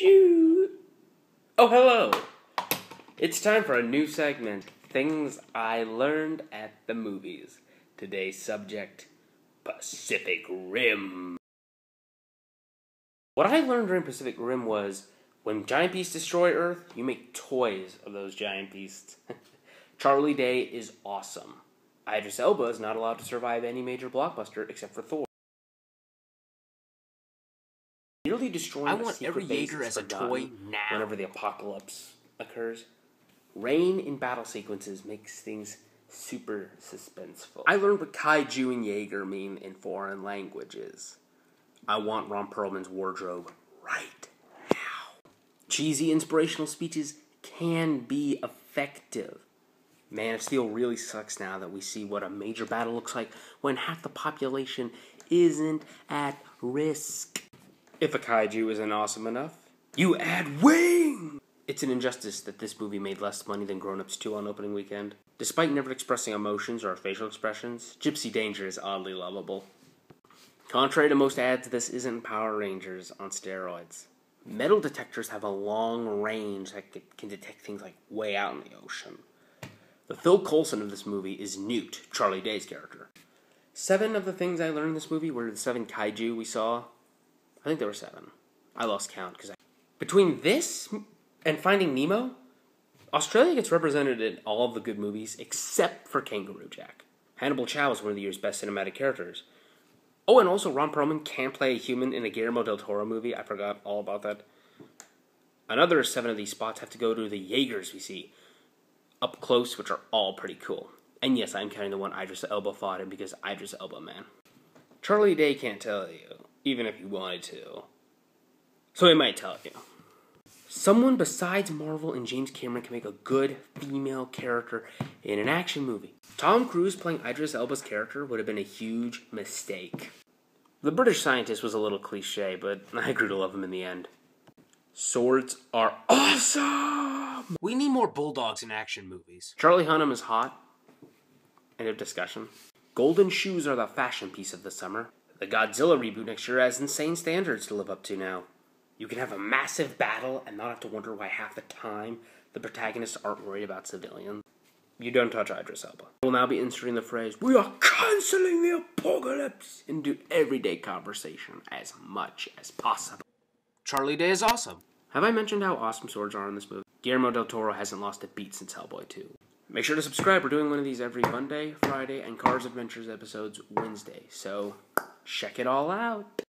Shoot! Oh, hello! It's time for a new segment, Things I Learned at the Movies. Today's subject, Pacific Rim. What I learned during Pacific Rim was, when giant beasts destroy Earth, you make toys of those giant beasts. Charlie Day is awesome. Idris Elba is not allowed to survive any major blockbuster except for Thor. Nearly destroying I want every base Jaeger is as a toy now. Whenever the apocalypse occurs. Rain in battle sequences makes things super suspenseful. I learned what kaiju and Jaeger mean in foreign languages. I want Ron Perlman's wardrobe right now. Cheesy inspirational speeches can be effective. Man of Steel really sucks now that we see what a major battle looks like when half the population isn't at risk. If a kaiju isn't awesome enough, you add wing! It's an injustice that this movie made less money than Grown Ups 2 on opening weekend. Despite never expressing emotions or facial expressions, Gypsy Danger is oddly lovable. Contrary to most ads, this isn't Power Rangers on steroids. Metal detectors have a long range that can detect things like way out in the ocean. The Phil Coulson of this movie is Newt, Charlie Day's character. 7 of the things I learned in this movie were the 7 kaiju we saw. I think there were 7. I lost count between this and Finding Nemo, Australia gets represented in all of the good movies except for Kangaroo Jack. Hannibal Chow is one of the year's best cinematic characters. Oh, and also Ron Perlman can't play a human in a Guillermo del Toro movie. I forgot all about that. Another 7 of these spots have to go to the Jaegers we see up close, which are all pretty cool. And yes, I'm counting the one Idris Elba fought in because Idris Elba, man. Charlie Day can't tell you, even if he wanted to. So he might tell you. Someone besides Marvel and James Cameron can make a good female character in an action movie. Tom Cruise playing Idris Elba's character would have been a huge mistake. The British Scientist was a little cliche, but I grew to love him in the end. Swords are awesome! We need more bulldogs in action movies. Charlie Hunnam is hot. End of discussion. Golden shoes are the fashion piece of the summer. The Godzilla reboot next year has insane standards to live up to now. You can have a massive battle and not have to wonder why half the time the protagonists aren't worried about civilians. You don't touch Idris Elba. We'll now be inserting the phrase, "We are cancelling the apocalypse," into everyday conversation as much as possible. Charlie Day is awesome. Have I mentioned how awesome swords are in this movie? Guillermo del Toro hasn't lost a beat since Hellboy 2. Make sure to subscribe. We're doing one of these every Monday, Friday, and Cars Adventures episodes Wednesday. So, check it all out.